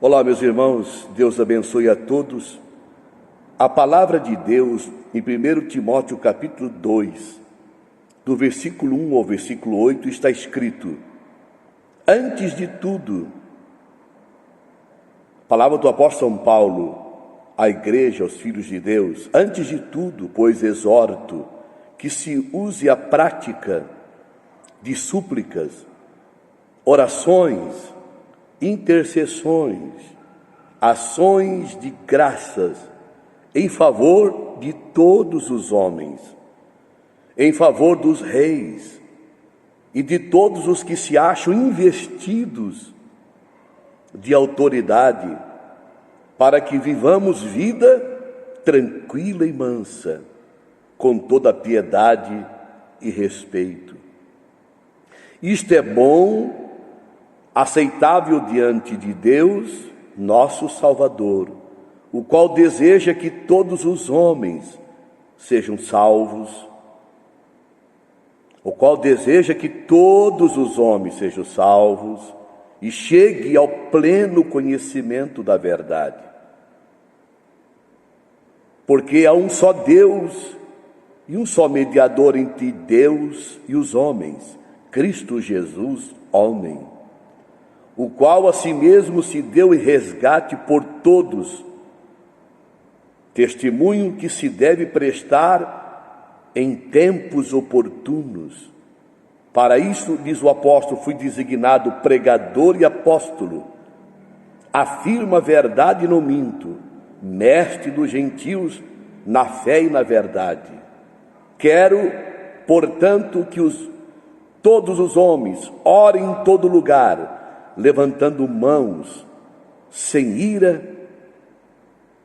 Olá, meus irmãos, Deus abençoe a todos. A palavra de Deus em 1 Timóteo capítulo 2, do versículo 1 ao versículo 8, está escrito: antes de tudo, palavra do apóstolo São Paulo à igreja, aos filhos de Deus, antes de tudo, pois exorto que se use a prática de súplicas, orações, intercessões, ações de graças em favor de todos os homens, em favor dos reis e de todos os que se acham investidos de autoridade, para que vivamos vida tranquila e mansa, com toda piedade e respeito. Isto é bom, aceitável diante de Deus, nosso Salvador, o qual deseja que todos os homens sejam salvos, e chegue ao pleno conhecimento da verdade. Porque há um só Deus e um só mediador entre Deus e os homens, Cristo Jesus, homem, o qual a si mesmo se deu em resgate por todos, testemunho que se deve prestar em tempos oportunos. Para isso, diz o apóstolo, fui designado pregador e apóstolo, afirma a verdade e não minto, mestre dos gentios na fé e na verdade. Quero, portanto, que todos os homens orem em todo lugar, levantando mãos, sem ira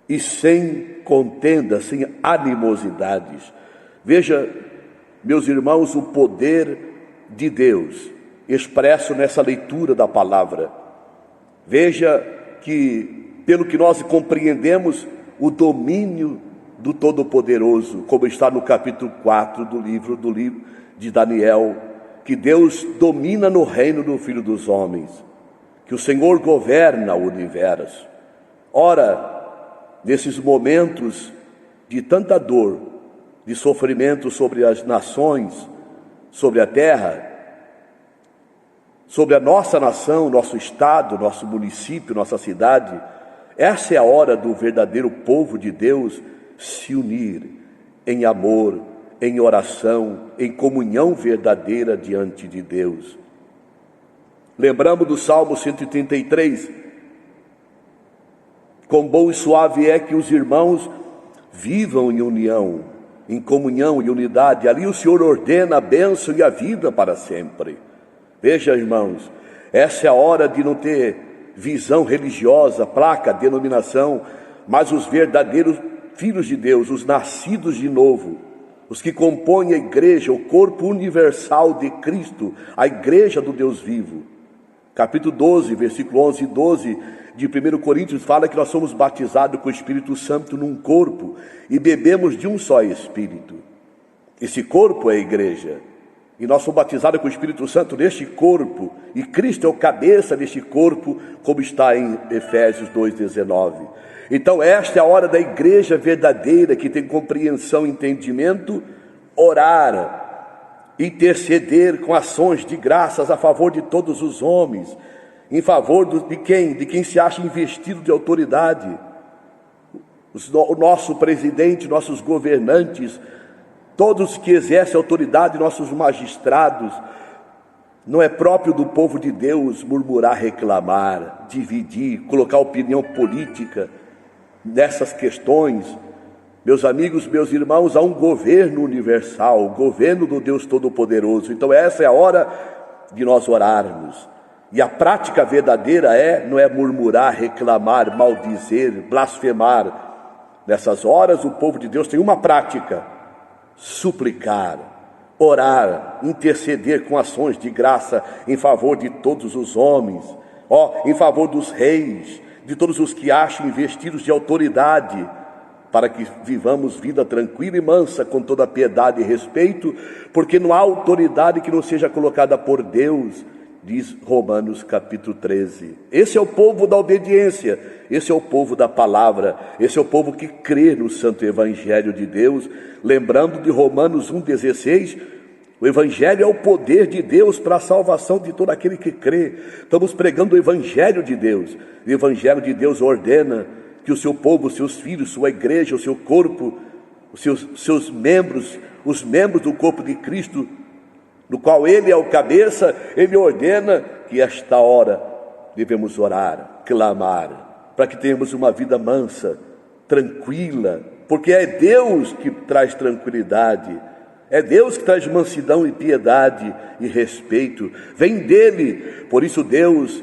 e sem contenda, sem animosidades. Veja, meus irmãos, o poder de Deus expresso nessa leitura da palavra. Veja que, pelo que nós compreendemos, o domínio do Todo-Poderoso, como está no capítulo 4 do livro de Daniel, que Deus domina no reino do Filho dos Homens, que o Senhor governa o universo. Ora, nesses momentos de tanta dor, de sofrimento sobre as nações, sobre a terra, sobre a nossa nação, nosso estado, nosso município, nossa cidade, essa é a hora do verdadeiro povo de Deus se unir em amor, em oração, em comunhão verdadeira diante de Deus. Lembramos do Salmo 133, quão bom e suave é que os irmãos vivam em união, em comunhão e unidade. Ali o Senhor ordena a bênção e a vida para sempre. Veja, irmãos, essa é a hora de não ter visão religiosa, placa, denominação, mas os verdadeiros filhos de Deus, os nascidos de novo, os que compõem a igreja, o corpo universal de Cristo, a igreja do Deus vivo. Capítulo 12, versículo 11 e 12 de 1 Coríntios fala que nós somos batizados com o Espírito Santo num corpo e bebemos de um só Espírito. Esse corpo é a igreja, e nós somos batizados com o Espírito Santo neste corpo, e Cristo é o cabeça deste corpo, como está em Efésios 2,19. Então esta é a hora da igreja verdadeira, que tem compreensão e entendimento, orar, interceder com ações de graças a favor de todos os homens, em favor de quem? De quem se acha investido de autoridade. O nosso presidente, nossos governantes, todos que exercem autoridade, nossos magistrados. Não é próprio do povo de Deus murmurar, reclamar, dividir, colocar opinião política nessas questões. Meus amigos, meus irmãos, há um governo universal, o governo do Deus Todo-Poderoso. Então essa é a hora de nós orarmos. E a prática verdadeira não é murmurar, reclamar, maldizer, blasfemar. Nessas horas o povo de Deus tem uma prática: suplicar, orar, interceder com ações de graça em favor de todos os homens, em favor dos reis, de todos os que acham investidos de autoridade, para que vivamos vida tranquila e mansa, com toda piedade e respeito, porque não há autoridade que não seja colocada por Deus, diz Romanos capítulo 13. Esse é o povo da obediência, esse é o povo da palavra, esse é o povo que crê no santo evangelho de Deus. Lembrando de Romanos 1,16, o evangelho é o poder de Deus para a salvação de todo aquele que crê. Estamos pregando o evangelho de Deus. O evangelho de Deus ordena que o seu povo, os seus filhos, sua igreja, o seu corpo, os seus membros, os membros do corpo de Cristo, no qual Ele é o cabeça, Ele ordena que esta hora devemos orar, clamar, para que tenhamos uma vida mansa, tranquila, porque é Deus que traz tranquilidade, é Deus que traz mansidão e piedade e respeito, vem dEle. Por isso Deus,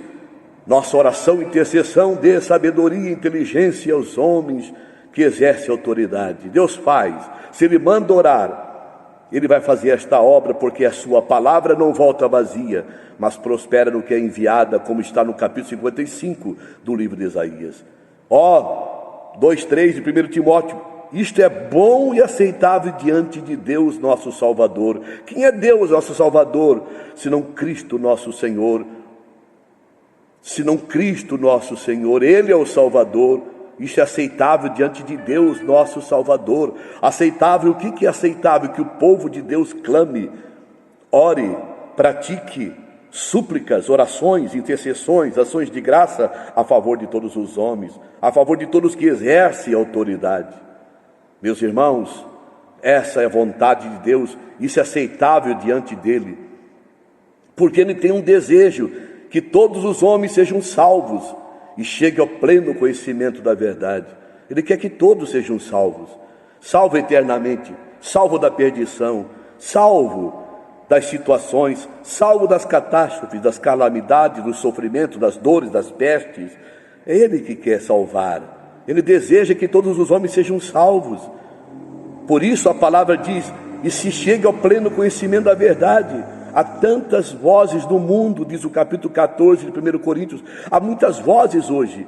nossa oração e intercessão, dê sabedoria e inteligência aos homens que exercem autoridade. Deus faz, se Ele manda orar, Ele vai fazer esta obra, porque a sua palavra não volta vazia, mas prospera no que é enviada, como está no capítulo 55 do livro de Isaías. 2:3 de 1 Timóteo, isto é bom e aceitável diante de Deus nosso Salvador. Quem é Deus nosso Salvador, senão Cristo nosso Senhor? Senão Cristo nosso Senhor, Ele é o Salvador. Isso é aceitável diante de Deus, nosso Salvador. Aceitável, o que é aceitável? Que o povo de Deus clame, ore, pratique súplicas, orações, intercessões, ações de graça a favor de todos os homens, a favor de todos que exercem autoridade. Meus irmãos, essa é a vontade de Deus, isso é aceitável diante dEle, porque Ele tem um desejo, que todos os homens sejam salvos e chegue ao pleno conhecimento da verdade. Ele quer que todos sejam salvos, salvo eternamente, salvo da perdição, salvo das situações, salvo das catástrofes, das calamidades, do sofrimento, das dores, das pestes. É Ele que quer salvar, Ele deseja que todos os homens sejam salvos. Por isso a palavra diz, e se chegue ao pleno conhecimento da verdade. Há tantas vozes no mundo, diz o capítulo 14 de 1 Coríntios, há muitas vozes hoje,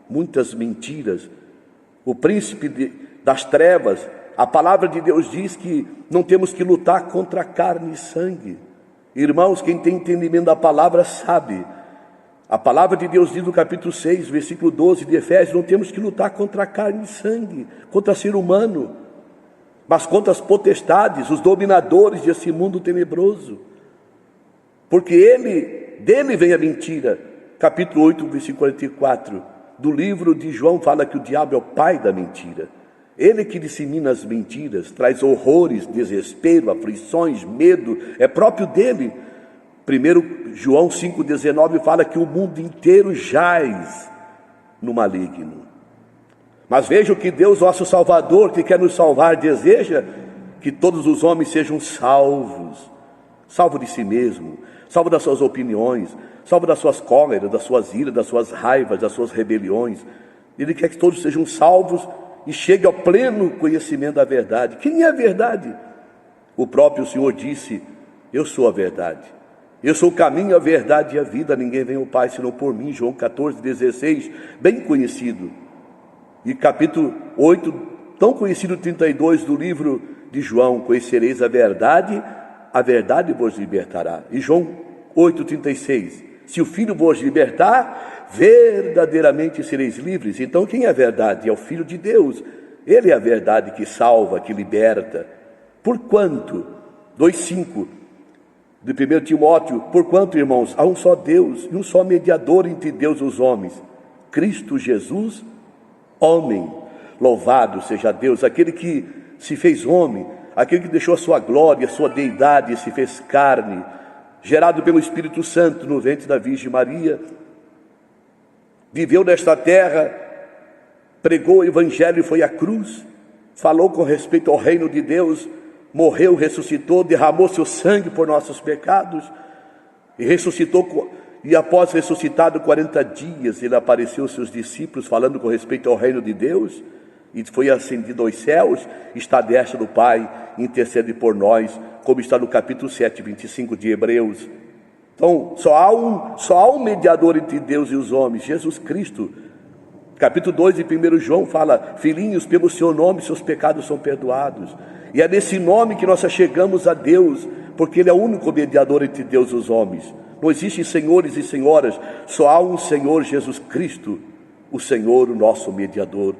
muitas mentiras. O príncipe das trevas, a palavra de Deus diz que não temos que lutar contra carne e sangue. Irmãos, quem tem entendimento da palavra sabe. A palavra de Deus diz no capítulo 6, versículo 12 de Efésios, não temos que lutar contra carne e sangue, contra ser humano, mas contra as potestades, os dominadores desse mundo tenebroso. Porque dele vem a mentira. Capítulo 8, versículo 44 do livro de João fala que o diabo é o pai da mentira. Ele que dissemina as mentiras, traz horrores, desespero, aflições, medo, é próprio dele. 1 João 5,19 fala que o mundo inteiro jaz no maligno. Mas veja o que Deus, nosso Salvador, que quer nos salvar, deseja: que todos os homens sejam salvos, salvo de si mesmo, salvo das suas opiniões, salvo das suas cóleras, das suas iras, das suas raivas, das suas rebeliões. Ele quer que todos sejam salvos e cheguem ao pleno conhecimento da verdade. Quem é a verdade? O próprio Senhor disse: eu sou a verdade, eu sou o caminho, a verdade e a vida, ninguém vem ao Pai senão por mim. João 14,16, bem conhecido. E capítulo 8, tão conhecido, 32 do livro de João: conhecereis a verdade vos libertará. E João 8,36, se o Filho vos libertar, verdadeiramente sereis livres. Então quem é a verdade? É o Filho de Deus. Ele é a verdade que salva, que liberta. Porquanto, 2,5 de 1 Timóteo, porquanto, irmãos, há um só Deus e um só mediador entre Deus e os homens, Cristo Jesus, homem. Louvado seja Deus, aquele que se fez homem, aquele que deixou a sua glória, a sua deidade e se fez carne, gerado pelo Espírito Santo no ventre da Virgem Maria, viveu nesta terra, pregou o Evangelho e foi à cruz, falou com respeito ao reino de Deus, morreu, ressuscitou, derramou seu sangue por nossos pecados e ressuscitou. E após ressuscitado 40 dias, ele apareceu aos seus discípulos falando com respeito ao reino de Deus, e foi ascendido aos céus, está à destra do Pai, intercede por nós, como está no capítulo 7, 25 de Hebreus. Então, só há um mediador entre Deus e os homens, Jesus Cristo. Capítulo 2 de 1 João fala: filhinhos, pelo seu nome seus pecados são perdoados. E é nesse nome que nós chegamos a Deus, porque Ele é o único mediador entre Deus e os homens. Não existem senhores e senhoras, só há um Senhor Jesus Cristo, o Senhor, o nosso mediador.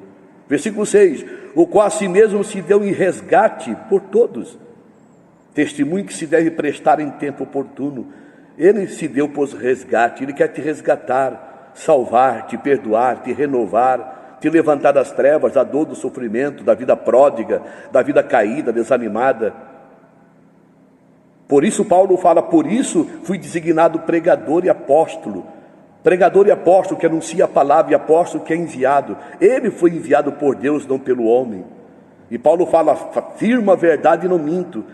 Versículo 6, o qual a si mesmo se deu em resgate por todos. Testemunho que se deve prestar em tempo oportuno. Ele se deu por resgate, Ele quer te resgatar, salvar, te perdoar, te renovar, te levantar das trevas, da dor, do sofrimento, da vida pródiga, da vida caída, desanimada. Por isso Paulo fala, por isso fui designado pregador e apóstolo. Pregador e apóstolo que anuncia a palavra, e apóstolo que é enviado. Ele foi enviado por Deus, não pelo homem. E Paulo fala, afirma a verdade e não minto.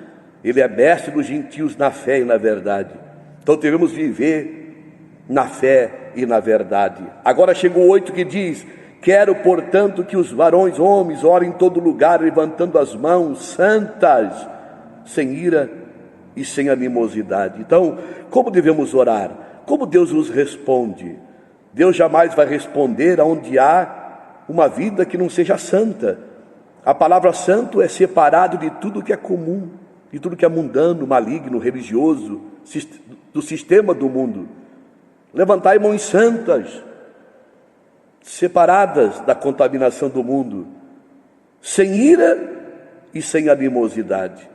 Ele é mestre dos gentios na fé e na verdade. Então devemos viver na fé e na verdade. Agora chega o 8 que diz, quero portanto que os varões, homens, orem em todo lugar, levantando as mãos santas, sem ira e sem animosidade. Então, como devemos orar? Como Deus nos responde? Deus jamais vai responder aonde há uma vida que não seja santa. A palavra santo é separado de tudo que é comum, de tudo que é mundano, maligno, religioso, do sistema do mundo. Levantai mãos santas, separadas da contaminação do mundo, sem ira e sem animosidade.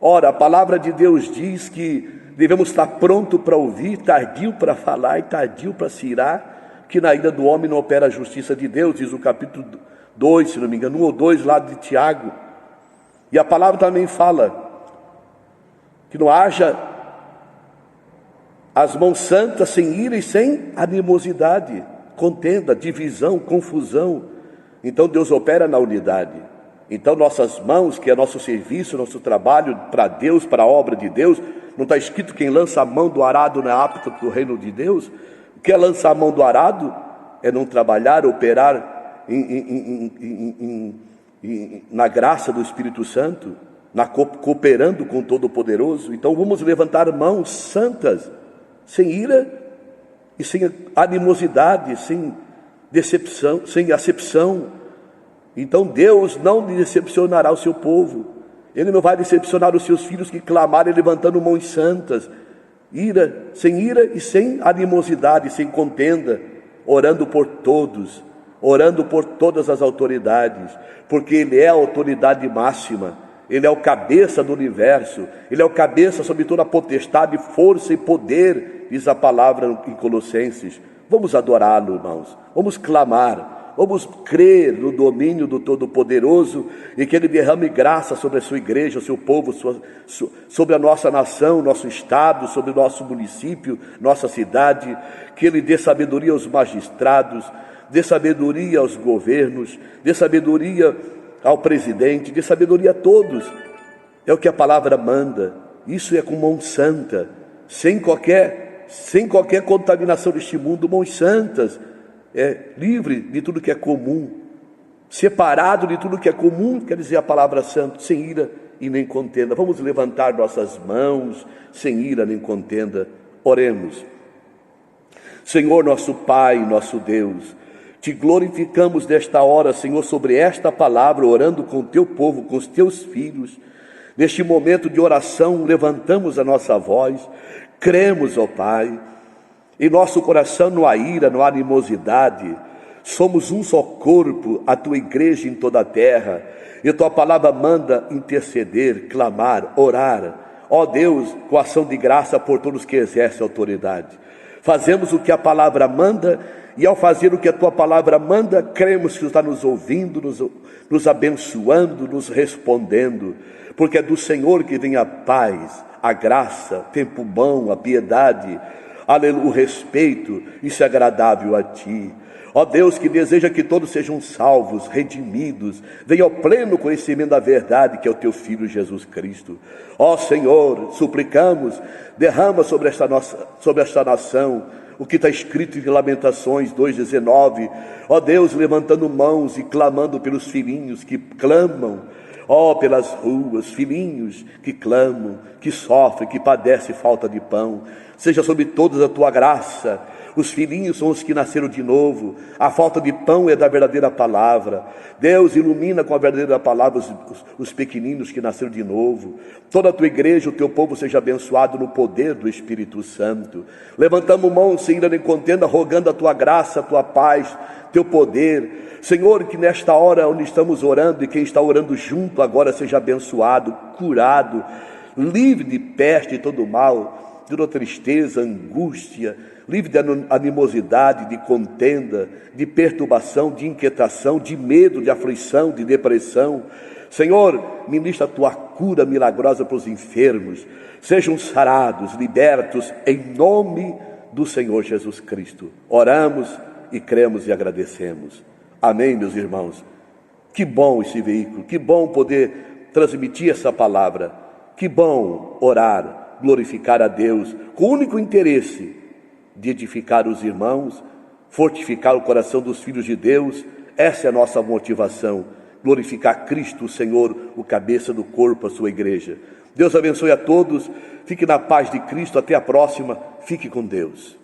Ora, a palavra de Deus diz que devemos estar pronto para ouvir, tardio para falar e tardio para se irar, que na ira do homem não opera a justiça de Deus, diz o capítulo 2, se não me engano, 1 ou 2 lá de Tiago. E a palavra também fala que não haja as mãos santas sem ira e sem animosidade, contenda, divisão, confusão. Então Deus opera na unidade. Então nossas mãos, que é nosso serviço, nosso trabalho para Deus, para a obra de Deus, não está escrito quem lança a mão do arado não é apto para o reino de Deus? O que é lançar a mão do arado? É não trabalhar, operar na graça do Espírito Santo, cooperando com o Todo-Poderoso. Então vamos levantar mãos santas, sem ira e sem animosidade, sem decepção, sem acepção. Então Deus não decepcionará o seu povo. Ele não vai decepcionar os seus filhos que clamarem levantando mãos santas, sem ira e sem animosidade, sem contenda, orando por todos, orando por todas as autoridades, porque Ele é a autoridade máxima, Ele é o cabeça do universo, Ele é o cabeça sobre toda a potestade, força e poder, diz a palavra em Colossenses. Vamos adorá-lo, irmãos, vamos clamar, vamos crer no domínio do Todo-Poderoso e que Ele derrame graça sobre a sua igreja, o seu povo, sobre a nossa nação, nosso estado, sobre o nosso município, nossa cidade, que Ele dê sabedoria aos magistrados, dê sabedoria aos governos, dê sabedoria ao presidente, dê sabedoria a todos. É o que a palavra manda. Isso é com mão santa, sem qualquer contaminação deste mundo, mãos santas, livre de tudo que é comum, separado de tudo que é comum, quer dizer a palavra santo, sem ira e nem contenda. Vamos levantar nossas mãos, sem ira nem contenda. Oremos. Senhor nosso Pai, nosso Deus, te glorificamos nesta hora, Senhor, sobre esta palavra, orando com o teu povo, com os teus filhos. Neste momento de oração, levantamos a nossa voz, cremos, ó Pai, em nosso coração não há ira, não há animosidade, somos um só corpo, a tua igreja em toda a terra, e a tua palavra manda interceder, clamar, orar, ó Deus, com ação de graça por todos que exercem autoridade. Fazemos o que a palavra manda, e ao fazer o que a tua palavra manda, cremos que está nos ouvindo, nos abençoando, nos respondendo, porque é do Senhor que vem a paz, a graça, tempo bom, a piedade, aleluia, o respeito, isso é agradável a ti. Ó Deus, que deseja que todos sejam salvos, redimidos, venha ao pleno conhecimento da verdade, que é o teu Filho Jesus Cristo. Ó Senhor, suplicamos, derrama sobre esta nação o que está escrito em Lamentações 2,19. Ó Deus, levantando mãos e clamando pelos filhinhos que clamam, pelas ruas, filhinhos que clamam, que sofrem, que padecem falta de pão. Seja sobre todos a tua graça, Os filhinhos são os que nasceram de novo. A falta de pão é da verdadeira palavra. Deus ilumina com a verdadeira palavra os pequeninos que nasceram de novo. Toda a tua igreja, o teu povo seja abençoado no poder do Espírito Santo. Levantamos mãos sem ir em contenda, rogando a tua graça, a tua paz, teu poder. Senhor, que nesta hora onde estamos orando, e quem está orando junto agora seja abençoado, curado, livre de peste e todo mal, de toda tristeza, angústia, livre de animosidade, de contenda, de perturbação, de inquietação, de medo, de aflição, de depressão. Senhor, ministra a tua cura milagrosa para os enfermos, sejam sarados, libertos, em nome do Senhor Jesus Cristo. Oramos e cremos e agradecemos. Amém, meus irmãos. Que bom esse veículo, que bom poder transmitir essa palavra, que bom orar, glorificar a Deus, com o único interesse de edificar os irmãos, fortificar o coração dos filhos de Deus. Essa é a nossa motivação, glorificar Cristo, o Senhor, o cabeça do corpo, a sua igreja. Deus abençoe a todos, fique na paz de Cristo, até a próxima, fique com Deus.